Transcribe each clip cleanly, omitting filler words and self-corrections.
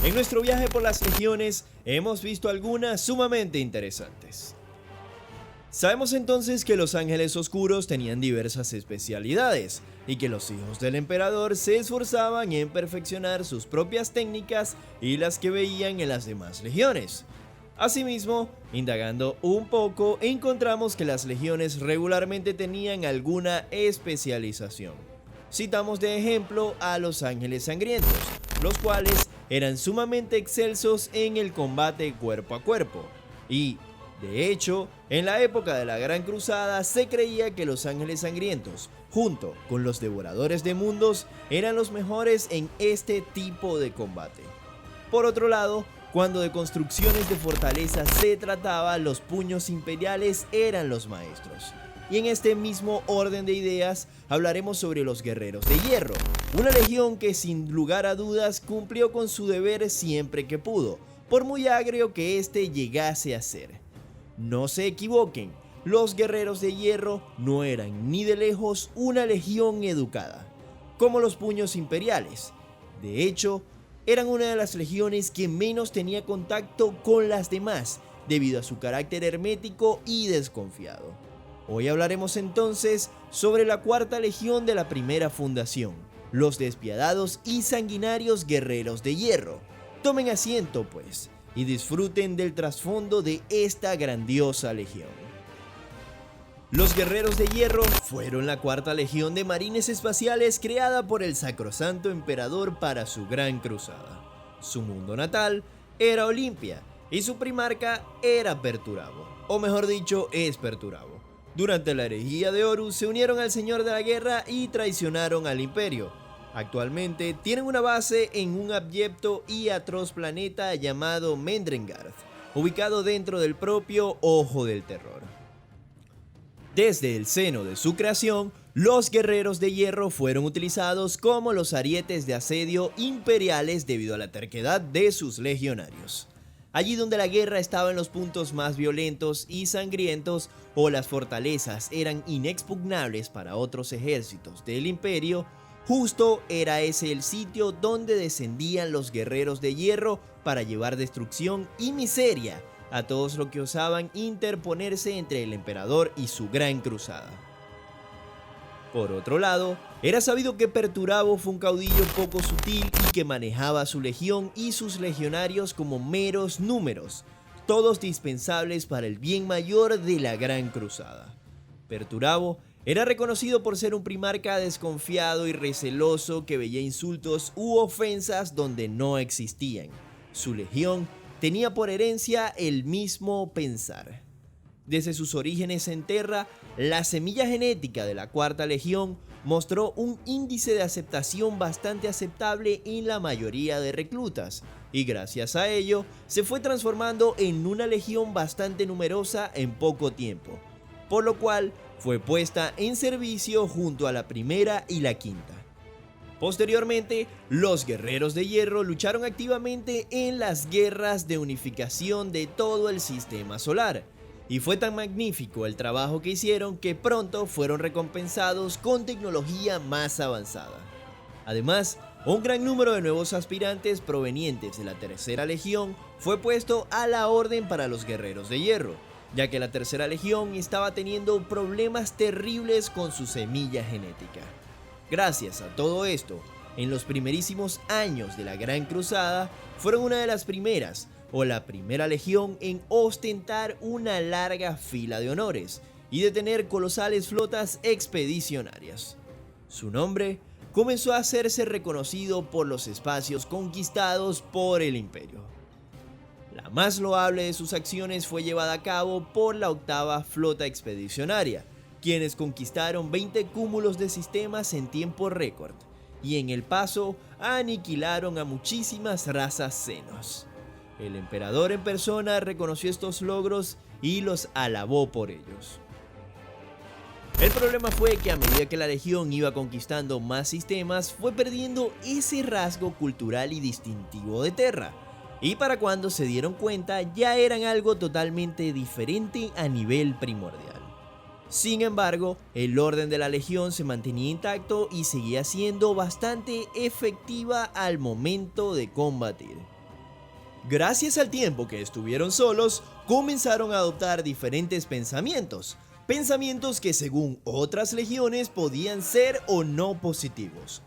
En nuestro viaje por las legiones hemos visto algunas sumamente interesantes. Sabemos entonces que los ángeles oscuros tenían diversas especialidades y que los hijos del emperador se esforzaban en perfeccionar sus propias técnicas y las que veían en las demás legiones. Asimismo, indagando un poco, encontramos que las legiones regularmente tenían alguna especialización. Citamos de ejemplo a los ángeles sangrientos, los cuales eran sumamente excelsos en el combate cuerpo a cuerpo. Y, de hecho, en la época de la Gran Cruzada se creía que los ángeles sangrientos, junto con los devoradores de mundos, eran los mejores en este tipo de combate. Por otro lado, cuando de construcciones de fortalezas se trataba, los puños imperiales eran los maestros. Y en este mismo orden de ideas hablaremos sobre los guerreros de hierro, una legión que sin lugar a dudas cumplió con su deber siempre que pudo, por muy agrio que éste llegase a ser. No se equivoquen, los guerreros de hierro no eran ni de lejos una legión educada, como los puños imperiales. De hecho, eran una de las legiones que menos tenía contacto con las demás, debido a su carácter hermético y desconfiado. Hoy hablaremos entonces sobre la cuarta legión de la primera fundación, los despiadados y sanguinarios guerreros de hierro. Tomen asiento pues, y disfruten del trasfondo de esta grandiosa legión. Los guerreros de hierro fueron la cuarta legión de marines espaciales creada por el sacrosanto emperador para su gran cruzada. Su mundo natal era Olimpia y su primarca era Perturabo, o mejor dicho, es Perturabo. Durante la herejía de Horus se unieron al señor de la guerra y traicionaron al imperio. Actualmente tienen una base en un abyecto y atroz planeta llamado Mendrengarth, ubicado dentro del propio Ojo del Terror. Desde el seno de su creación, los guerreros de hierro fueron utilizados como los arietes de asedio imperiales debido a la terquedad de sus legionarios. Allí donde la guerra estaba en los puntos más violentos y sangrientos, o las fortalezas eran inexpugnables para otros ejércitos del imperio, justo era ese el sitio donde descendían los guerreros de hierro para llevar destrucción y miseria a todos los que osaban interponerse entre el emperador y su gran cruzada. Por otro lado, era sabido que Perturabo fue un caudillo poco sutil y que manejaba su legión y sus legionarios como meros números, todos dispensables para el bien mayor de la gran cruzada. Perturabo era reconocido por ser un primarca desconfiado y receloso que veía insultos u ofensas donde no existían. Su legión tenía por herencia el mismo pensar. Desde sus orígenes en Terra, la semilla genética de la cuarta legión mostró un índice de aceptación bastante aceptable en la mayoría de reclutas, y gracias a ello se fue transformando en una legión bastante numerosa en poco tiempo, por lo cual fue puesta en servicio junto a la primera y la quinta. Posteriormente, los guerreros de hierro lucharon activamente en las guerras de unificación de todo el sistema solar, y fue tan magnífico el trabajo que hicieron que pronto fueron recompensados con tecnología más avanzada. Además, un gran número de nuevos aspirantes provenientes de la tercera legión fue puesto a la orden para los guerreros de hierro, ya que la tercera legión estaba teniendo problemas terribles con su semilla genética. Gracias a todo esto, en los primerísimos años de la Gran Cruzada, fueron una de las primeras, o la primera legión, en ostentar una larga fila de honores y de tener colosales flotas expedicionarias. Su nombre comenzó a hacerse reconocido por los espacios conquistados por el imperio. La más loable de sus acciones fue llevada a cabo por la octava flota expedicionaria, quienes conquistaron 20 cúmulos de sistemas en tiempo récord, y en el paso aniquilaron a muchísimas razas senos. El emperador en persona reconoció estos logros y los alabó por ellos. El problema fue que a medida que la legión iba conquistando más sistemas, fue perdiendo ese rasgo cultural y distintivo de Terra, y para cuando se dieron cuenta ya eran algo totalmente diferente a nivel primordial. Sin embargo, el orden de la legión se mantenía intacto y seguía siendo bastante efectiva al momento de combatir. Gracias al tiempo que estuvieron solos, comenzaron a adoptar diferentes pensamientos, pensamientos que según otras legiones podían ser o no positivos.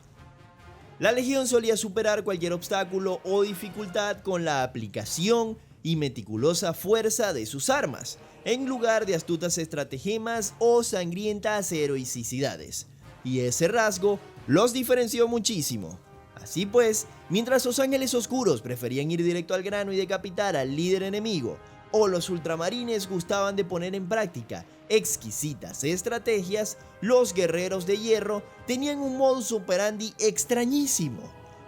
La legión solía superar cualquier obstáculo o dificultad con la aplicación y meticulosa fuerza de sus armas, en lugar de astutas estratagemas o sangrientas heroicidades, y ese rasgo los diferenció muchísimo. Así pues, mientras los ángeles oscuros preferían ir directo al grano y decapitar al líder enemigo, o los ultramarines gustaban de poner en práctica exquisitas estrategias, los guerreros de hierro tenían un modus operandi extrañísimo.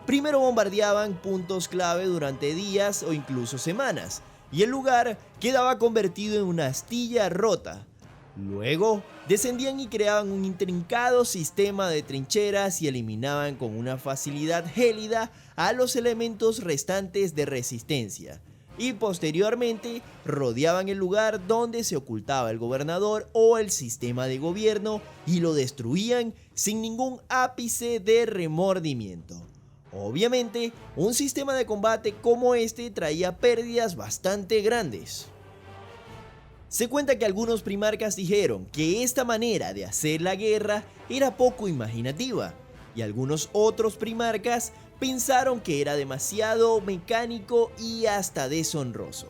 Primero bombardeaban puntos clave durante días o incluso semanas, y el lugar quedaba convertido en una astilla rota. Luego, descendían y creaban un intrincado sistema de trincheras y eliminaban con una facilidad gélida a los elementos restantes de resistencia. Y posteriormente rodeaban el lugar donde se ocultaba el gobernador o el sistema de gobierno y lo destruían sin ningún ápice de remordimiento. Obviamente, un sistema de combate como este traía pérdidas bastante grandes. Se cuenta que algunos primarcas dijeron que esta manera de hacer la guerra era poco imaginativa, y algunos otros primarcas pensaron que era demasiado mecánico y hasta deshonroso.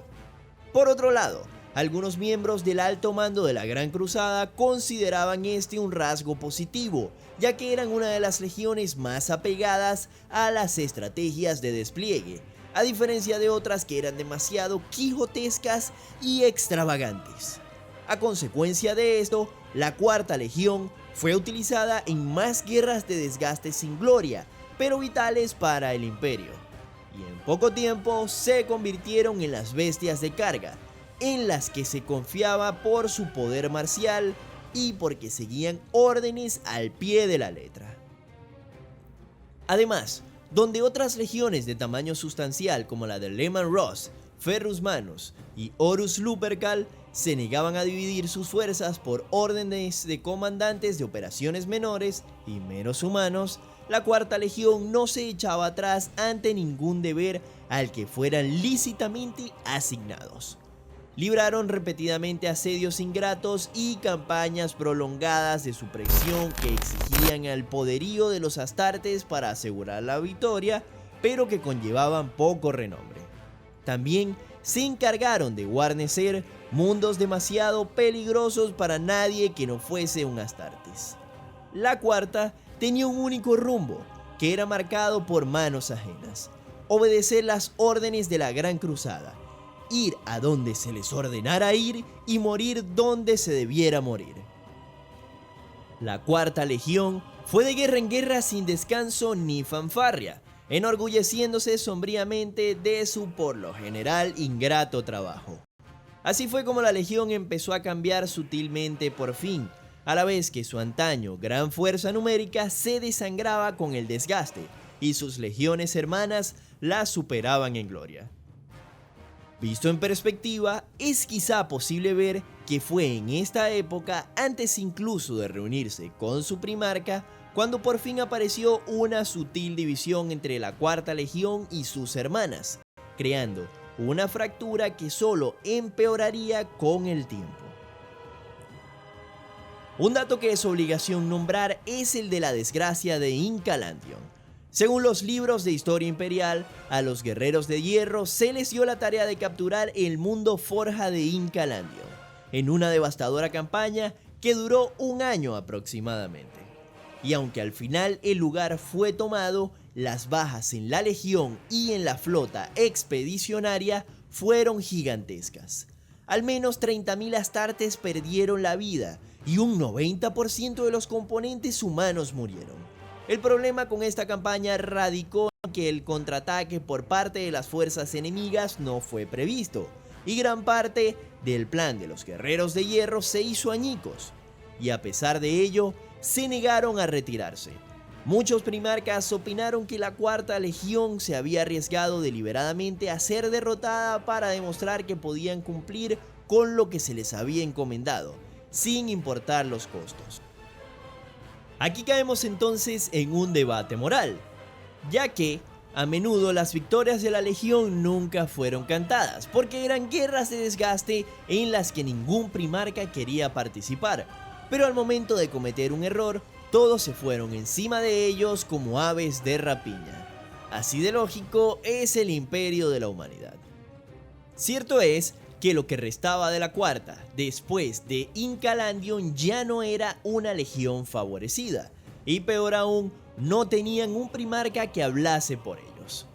Por otro lado, algunos miembros del alto mando de la Gran Cruzada consideraban este un rasgo positivo, ya que eran una de las legiones más apegadas a las estrategias de despliegue, a diferencia de otras que eran demasiado quijotescas y extravagantes. A consecuencia de esto, la Cuarta Legión fue utilizada en más guerras de desgaste sin gloria, pero vitales para el imperio, y en poco tiempo se convirtieron en las bestias de carga, en las que se confiaba por su poder marcial y porque seguían órdenes al pie de la letra. Además, donde otras legiones de tamaño sustancial como la de Leman Russ, Ferrus Manus y Horus Lupercal se negaban a dividir sus fuerzas por órdenes de comandantes de operaciones menores y menos humanos, la Cuarta Legión no se echaba atrás ante ningún deber al que fueran lícitamente asignados. Libraron repetidamente asedios ingratos y campañas prolongadas de supresión que exigían el poderío de los astartes para asegurar la victoria, pero que conllevaban poco renombre. También se encargaron de guarnecer mundos demasiado peligrosos para nadie que no fuese un astartes. La Cuarta tenía un único rumbo, que era marcado por manos ajenas: obedecer las órdenes de la Gran Cruzada, ir a donde se les ordenara ir y morir donde se debiera morir. La Cuarta Legión fue de guerra en guerra sin descanso ni fanfarria, enorgulleciéndose sombríamente de su por lo general ingrato trabajo. Así fue como la Legión empezó a cambiar sutilmente por fin, a la vez que su antaño gran fuerza numérica se desangraba con el desgaste y sus legiones hermanas la superaban en gloria. Visto en perspectiva, es quizá posible ver que fue en esta época, antes incluso de reunirse con su primarca, cuando por fin apareció una sutil división entre la Cuarta Legión y sus hermanas, creando una fractura que solo empeoraría con el tiempo. Un dato que es obligación nombrar es el de la desgracia de Incalandion. Según los libros de historia imperial, a los guerreros de hierro se les dio la tarea de capturar el mundo forja de Incalandion, en una devastadora campaña que duró un año aproximadamente. Y aunque al final el lugar fue tomado, las bajas en la legión y en la flota expedicionaria fueron gigantescas. Al menos 30.000 astartes perdieron la vida y un 90% de los componentes humanos murieron. El problema con esta campaña radicó en que el contraataque por parte de las fuerzas enemigas no fue previsto, y gran parte del plan de los guerreros de hierro se hizo añicos, y a pesar de ello, se negaron a retirarse. Muchos primarcas opinaron que la Cuarta Legión se había arriesgado deliberadamente a ser derrotada para demostrar que podían cumplir con lo que se les había encomendado, sin importar los costos. Aquí caemos entonces en un debate moral, ya que, A menudo las victorias de la Legión nunca fueron cantadas, porque eran guerras de desgaste en las que ningún primarca quería participar, pero al momento de cometer un error, todos se fueron encima de ellos como aves de rapiña. Así de lógico es el imperio de la humanidad. Cierto es que lo que restaba de la cuarta, después de Incalandion, ya no era una legión favorecida, y peor aún, no tenían un primarca que hablase por ellos.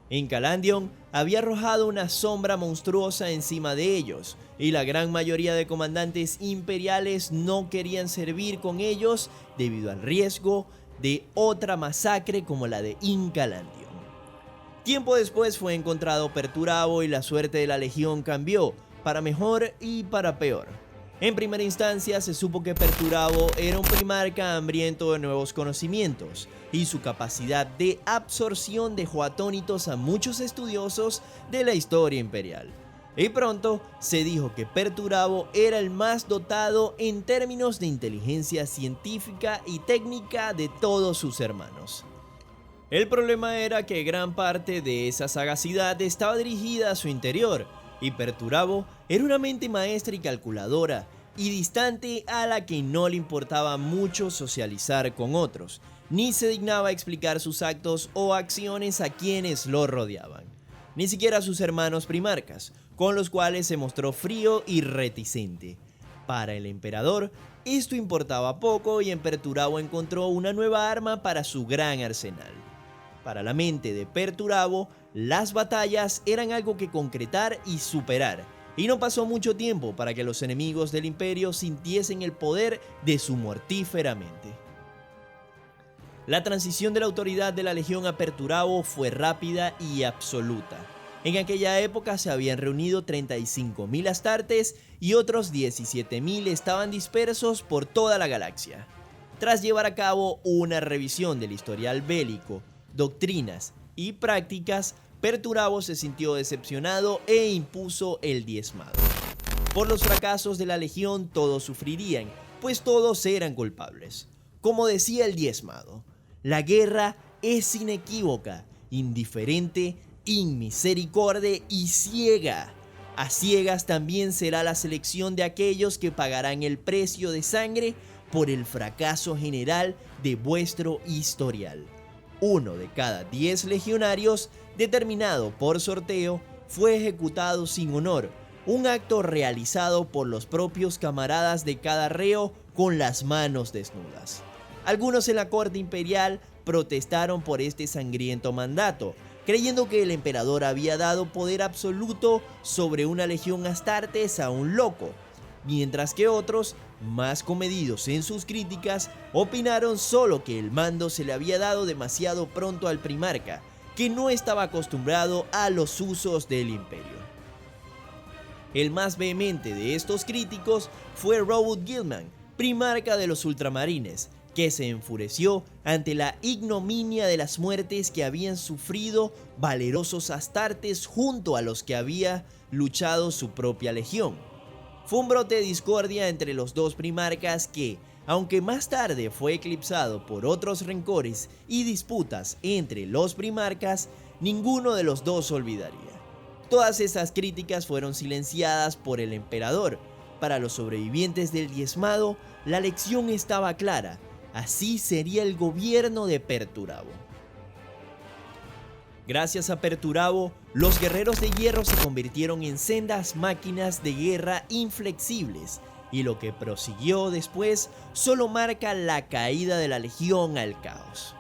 Incalandion había arrojado una sombra monstruosa encima de ellos, y la gran mayoría de comandantes imperiales no querían servir con ellos debido al riesgo de otra masacre como la de Incalandion. Tiempo después fue encontrado Perturabo y la suerte de la legión cambió, para mejor y para peor. En primera instancia se supo que Perturabo era un primarca hambriento de nuevos conocimientos, y su capacidad de absorción dejó atónitos a muchos estudiosos de la historia imperial. Y pronto se dijo que Perturabo era el más dotado en términos de inteligencia científica y técnica de todos sus hermanos. El problema era que gran parte de esa sagacidad estaba dirigida a su interior, y Perturabo era una mente maestra y calculadora, y distante a la que no le importaba mucho socializar con otros, ni se dignaba explicar sus actos o acciones a quienes lo rodeaban, ni siquiera a sus hermanos primarcas, con los cuales se mostró frío y reticente. Para el emperador, esto importaba poco y en Perturabo encontró una nueva arma para su gran arsenal. Para la mente de Perturabo, las batallas eran algo que concretar y superar, y no pasó mucho tiempo para que los enemigos del imperio sintiesen el poder de su mortífera mente. La transición de la autoridad de la legión a Perturabo fue rápida y absoluta. En aquella época se habían reunido 35.000 astartes y otros 17.000 estaban dispersos por toda la galaxia. Tras llevar a cabo una revisión del historial bélico, doctrinas y prácticas, Perturabo se sintió decepcionado e impuso el diezmado. Por los fracasos de la legión todos sufrirían, pues todos eran culpables. Como decía el diezmado, la guerra es inequívoca, indiferente, inmisericorde y ciega. A ciegas también será la selección de aquellos que pagarán el precio de sangre por el fracaso general de vuestro historial. 1 de cada 10 legionarios, determinado por sorteo, fue ejecutado sin honor, un acto realizado por los propios camaradas de cada reo con las manos desnudas. Algunos en la corte imperial protestaron por este sangriento mandato, creyendo que el emperador había dado poder absoluto sobre una legión astartes a un loco, mientras que otros, más comedidos en sus críticas, opinaron solo que el mando se le había dado demasiado pronto al primarca, que no estaba acostumbrado a los usos del imperio. El más vehemente de estos críticos fue Robert Gilman, primarca de los ultramarines, que se enfureció ante la ignominia de las muertes que habían sufrido valerosos astartes junto a los que había luchado su propia legión. Fue un brote de discordia entre los dos primarcas que, aunque más tarde fue eclipsado por otros rencores y disputas entre los primarcas, ninguno de los dos olvidaría. Todas esas críticas fueron silenciadas por el emperador. Para los sobrevivientes del diezmado, la lección estaba clara: así sería el gobierno de Perturabo. Gracias a Perturabo, los guerreros de hierro se convirtieron en sendas máquinas de guerra inflexibles, y lo que prosiguió después solo marca la caída de la legión al caos.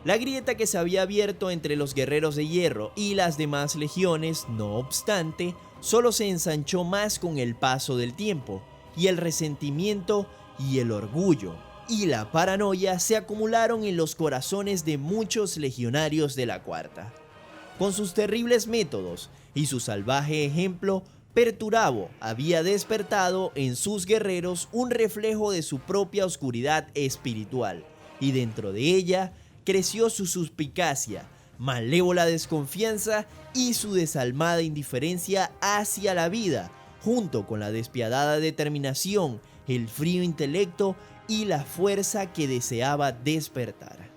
La grieta que se había abierto entre los guerreros de hierro y las demás legiones, no obstante, solo se ensanchó más con el paso del tiempo, y el resentimiento y el orgullo y la paranoia se acumularon en los corazones de muchos legionarios de la Cuarta. Con sus terribles métodos y su salvaje ejemplo, Perturabo había despertado en sus guerreros un reflejo de su propia oscuridad espiritual, y dentro de ella creció su suspicacia, malévola desconfianza y su desalmada indiferencia hacia la vida, junto con la despiadada determinación, el frío intelecto y la fuerza que deseaba despertar.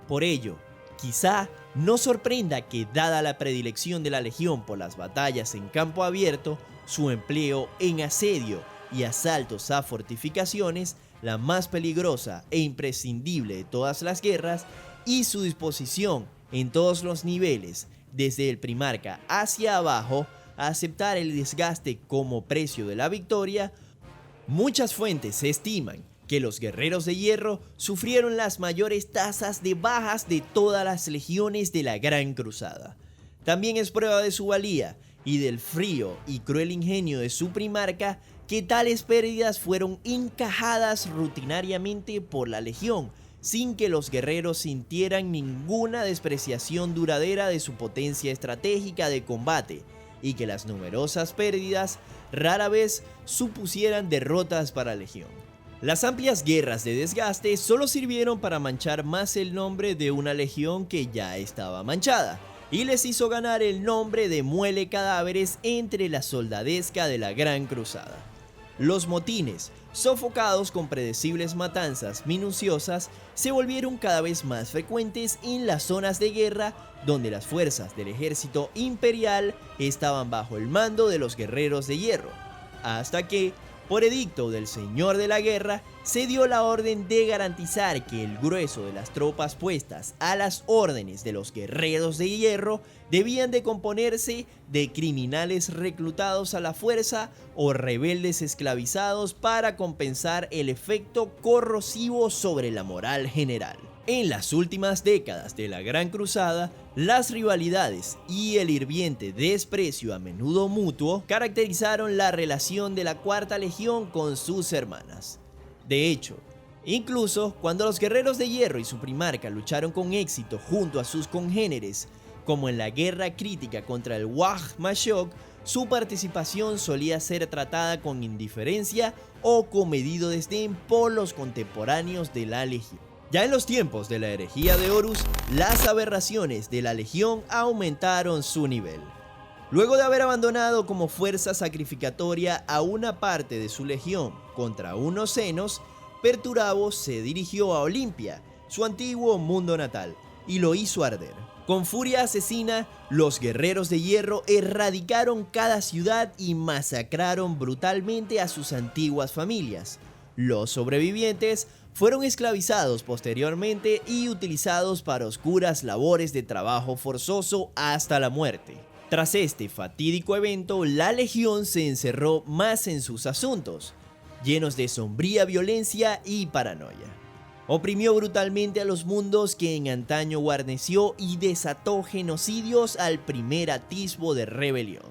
Por ello, quizá no sorprenda que, dada la predilección de la legión por las batallas en campo abierto, su empleo en asedio y asaltos a fortificaciones, la más peligrosa e imprescindible de todas las guerras, y su disposición en todos los niveles, desde el primarca hacia abajo, a aceptar el desgaste como precio de la victoria, muchas fuentes estiman que los guerreros de hierro sufrieron las mayores tasas de bajas de todas las legiones de la Gran Cruzada. También es prueba de su valía y del frío y cruel ingenio de su primarca que tales pérdidas fueron encajadas rutinariamente por la legión, sin que los guerreros sintieran ninguna despreciación duradera de su potencia estratégica de combate, y que las numerosas pérdidas rara vez supusieran derrotas para la legión. Las amplias guerras de desgaste solo sirvieron para manchar más el nombre de una legión que ya estaba manchada, y les hizo ganar el nombre de muele cadáveres entre la soldadesca de la Gran Cruzada. Los motines, sofocados con predecibles matanzas minuciosas, se volvieron cada vez más frecuentes en las zonas de guerra donde las fuerzas del ejército imperial estaban bajo el mando de los guerreros de hierro, hasta que, por edicto del Señor de la Guerra, se dio la orden de garantizar que el grueso de las tropas puestas a las órdenes de los guerreros de hierro debían de componerse de criminales reclutados a la fuerza o rebeldes esclavizados para compensar el efecto corrosivo sobre la moral general. En las últimas décadas de la Gran Cruzada, las rivalidades y el hirviente desprecio a menudo mutuo caracterizaron la relación de la Cuarta Legión con sus hermanas. De hecho, incluso cuando los guerreros de hierro y su primarca lucharon con éxito junto a sus congéneres, como en la guerra crítica contra el Waj Mashok, su participación solía ser tratada con indiferencia o comedido desdén por los contemporáneos de la legión. Ya en los tiempos de la herejía de Horus, las aberraciones de la legión aumentaron su nivel. Luego de haber abandonado como fuerza sacrificatoria a una parte de su legión contra unos senos, Perturabo se dirigió a Olimpia, su antiguo mundo natal, y lo hizo arder. Con furia asesina, los guerreros de hierro erradicaron cada ciudad y masacraron brutalmente a sus antiguas familias. Los sobrevivientes fueron esclavizados posteriormente y utilizados para oscuras labores de trabajo forzoso hasta la muerte. Tras este fatídico evento, la legión se encerró más en sus asuntos, llenos de sombría violencia y paranoia. Oprimió brutalmente a los mundos que en antaño guarneció y desató genocidios al primer atisbo de rebelión.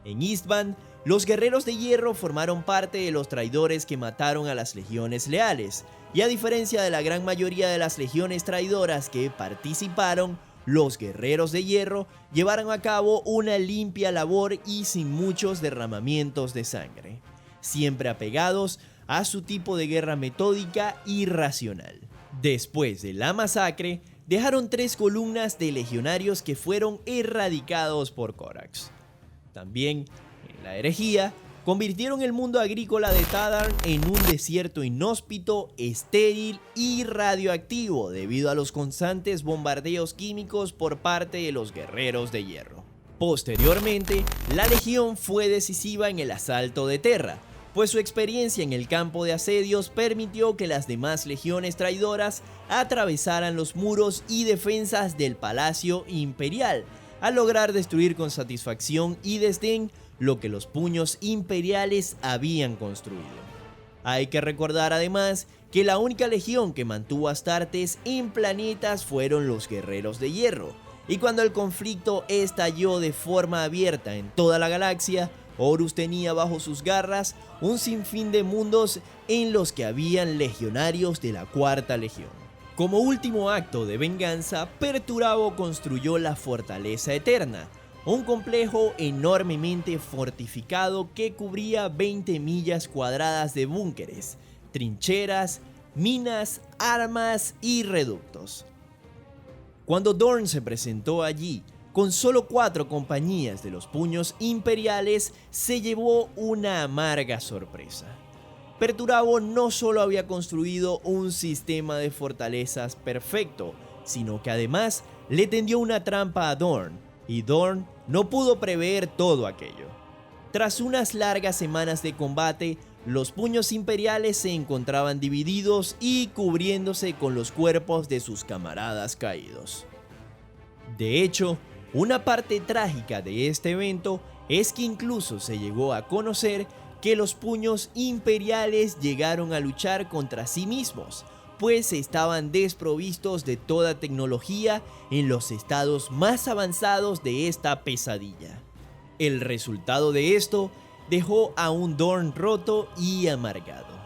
En Istvan, los guerreros de hierro formaron parte de los traidores que mataron a las legiones leales, y a diferencia de la gran mayoría de las legiones traidoras que participaron, los guerreros de hierro llevaron a cabo una limpia labor y sin muchos derramamientos de sangre, siempre apegados a su tipo de guerra metódica y racional. Después de la masacre, dejaron 3 columnas de legionarios que fueron erradicados por Corax. También, en la herejía, convirtieron el mundo agrícola de Tadar en un desierto inhóspito, estéril y radioactivo debido a los constantes bombardeos químicos por parte de los guerreros de hierro. Posteriormente, la legión fue decisiva en el asalto de Terra, pues su experiencia en el campo de asedios permitió que las demás legiones traidoras atravesaran los muros y defensas del Palacio Imperial, al lograr destruir con satisfacción y desdén lo que los puños imperiales habían construido. Hay que recordar además que la única legión que mantuvo Astartes en planetas fueron los guerreros de hierro, y cuando el conflicto estalló de forma abierta en toda la galaxia, Horus tenía bajo sus garras un sinfín de mundos en los que habían legionarios de la Cuarta Legión. Como último acto de venganza, Perturabo construyó la Fortaleza Eterna, un complejo enormemente fortificado que cubría 20 millas cuadradas de búnkeres, trincheras, minas, armas y reductos. Cuando Dorn se presentó allí, con solo 4 compañías de los puños imperiales, se llevó una amarga sorpresa. Perturabo no solo había construido un sistema de fortalezas perfecto, sino que además le tendió una trampa a Dorn, y Dorn no pudo prever todo aquello. Tras unas largas semanas de combate, los puños imperiales se encontraban divididos y cubriéndose con los cuerpos de sus camaradas caídos. De hecho, una parte trágica de este evento es que incluso se llegó a conocer que los puños imperiales llegaron a luchar contra sí mismos, pues estaban desprovistos de toda tecnología en los estados más avanzados de esta pesadilla. El resultado de esto dejó a un Dorn roto y amargado.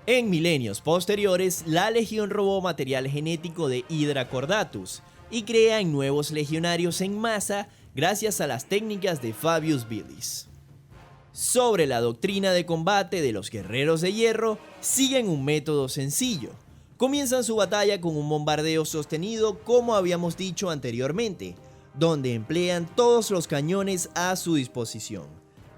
En milenios posteriores, la Legión robó material genético de Hydra Cordatus y crean nuevos legionarios en masa gracias a las técnicas de Fabius Vilis. Sobre la doctrina de combate de los guerreros de hierro, siguen un método sencillo. Comienzan su batalla con un bombardeo sostenido como habíamos dicho anteriormente, donde emplean todos los cañones a su disposición.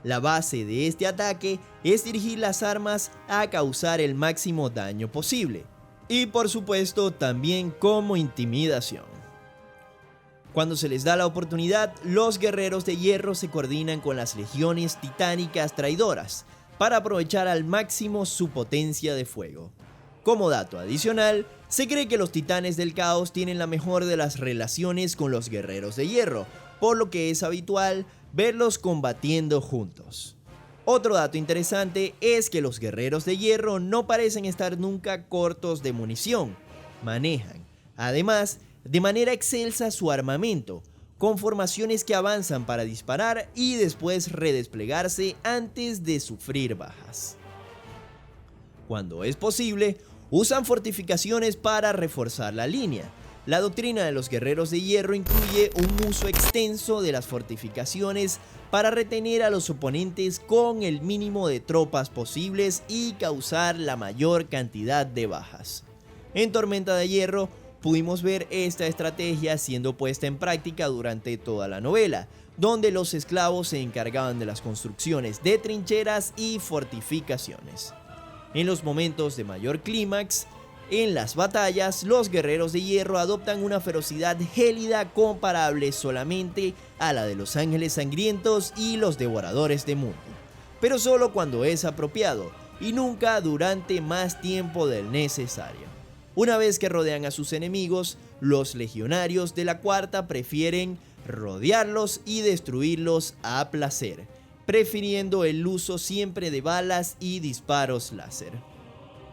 La base de este ataque es dirigir las armas a causar el máximo daño posible, y por supuesto también como intimidación. Cuando se les da la oportunidad, los guerreros de hierro se coordinan con las legiones titánicas traidoras para aprovechar al máximo su potencia de fuego. Como dato adicional, se cree que los titanes del caos tienen la mejor de las relaciones con los guerreros de hierro, por lo que es habitual verlos combatiendo juntos. Otro dato interesante es que los guerreros de hierro no parecen estar nunca cortos de munición. Manejan, además, de manera excelsa su armamento, con formaciones que avanzan para disparar y después redesplegarse antes de sufrir bajas. Cuando es posible, usan fortificaciones para reforzar la línea. La doctrina de los guerreros de hierro incluye un uso extenso de las fortificaciones para retener a los oponentes con el mínimo de tropas posibles y causar la mayor cantidad de bajas. En Tormenta de Hierro, pudimos ver esta estrategia siendo puesta en práctica durante toda la novela, donde los esclavos se encargaban de las construcciones de trincheras y fortificaciones. En los momentos de mayor clímax, en las batallas, los guerreros de hierro adoptan una ferocidad gélida comparable solamente a la de los ángeles sangrientos y los devoradores de mundo, pero solo cuando es apropiado y nunca durante más tiempo del necesario. Una vez que rodean a sus enemigos, los legionarios de la cuarta prefieren rodearlos y destruirlos a placer, prefiriendo el uso siempre de balas y disparos láser.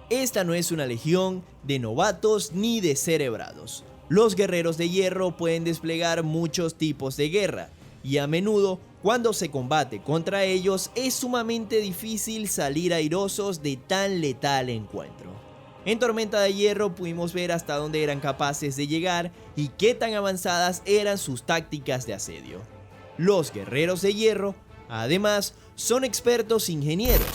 Esta no es una legión de novatos ni de cerebrados. Los guerreros de hierro pueden desplegar muchos tipos de guerra, y a menudo, cuando se combate contra ellos, es sumamente difícil salir airosos de tan letal encuentro. En Tormenta de Hierro pudimos ver hasta dónde eran capaces de llegar y qué tan avanzadas eran sus tácticas de asedio. Los guerreros de hierro, además, son expertos ingenieros,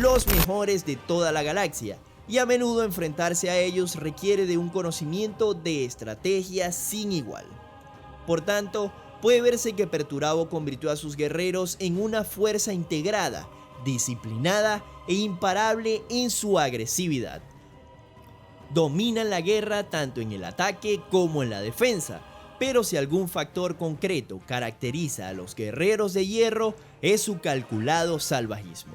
los mejores de toda la galaxia, y a menudo enfrentarse a ellos requiere de un conocimiento de estrategia sin igual. Por tanto, puede verse que Perturabo convirtió a sus guerreros en una fuerza integrada, disciplinada e imparable en su agresividad. Dominan la guerra tanto en el ataque como en la defensa, pero si algún factor concreto caracteriza a los guerreros de hierro es su calculado salvajismo.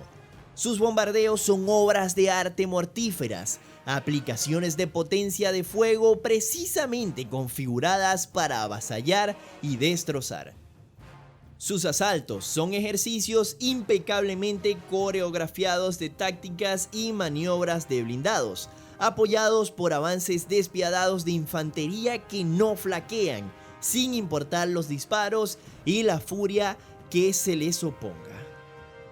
Sus bombardeos son obras de arte mortíferas, aplicaciones de potencia de fuego precisamente configuradas para avasallar y destrozar. Sus asaltos son ejercicios impecablemente coreografiados de tácticas y maniobras de blindados, apoyados por avances despiadados de infantería que no flaquean, sin importar los disparos y la furia que se les oponga.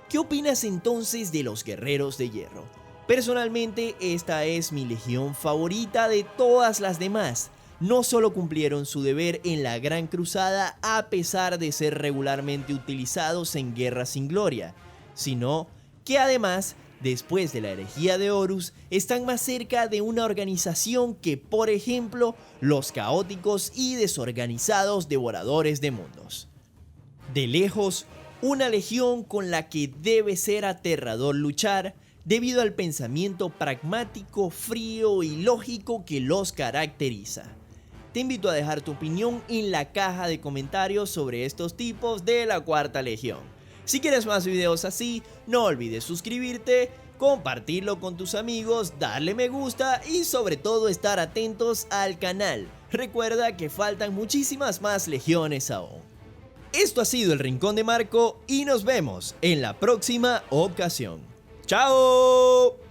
¿Qué opinas entonces de los guerreros de hierro? Personalmente, esta es mi legión favorita de todas las demás. No solo cumplieron su deber en la Gran Cruzada a pesar de ser regularmente utilizados en Guerra sin Gloria, sino que además, después de la herejía de Horus, están más cerca de una organización que, por ejemplo, los caóticos y desorganizados devoradores de mundos. De lejos, una legión con la que debe ser aterrador luchar debido al pensamiento pragmático, frío y lógico que los caracteriza. te invito a dejar tu opinión en la caja de comentarios sobre estos tipos de la Cuarta Legión. Si quieres más videos así, no olvides suscribirte, compartirlo con tus amigos, darle me gusta y sobre todo estar atentos al canal. Recuerda que faltan muchísimas más legiones aún. Esto ha sido el Rincón de Marco y nos vemos en la próxima ocasión. ¡Chao!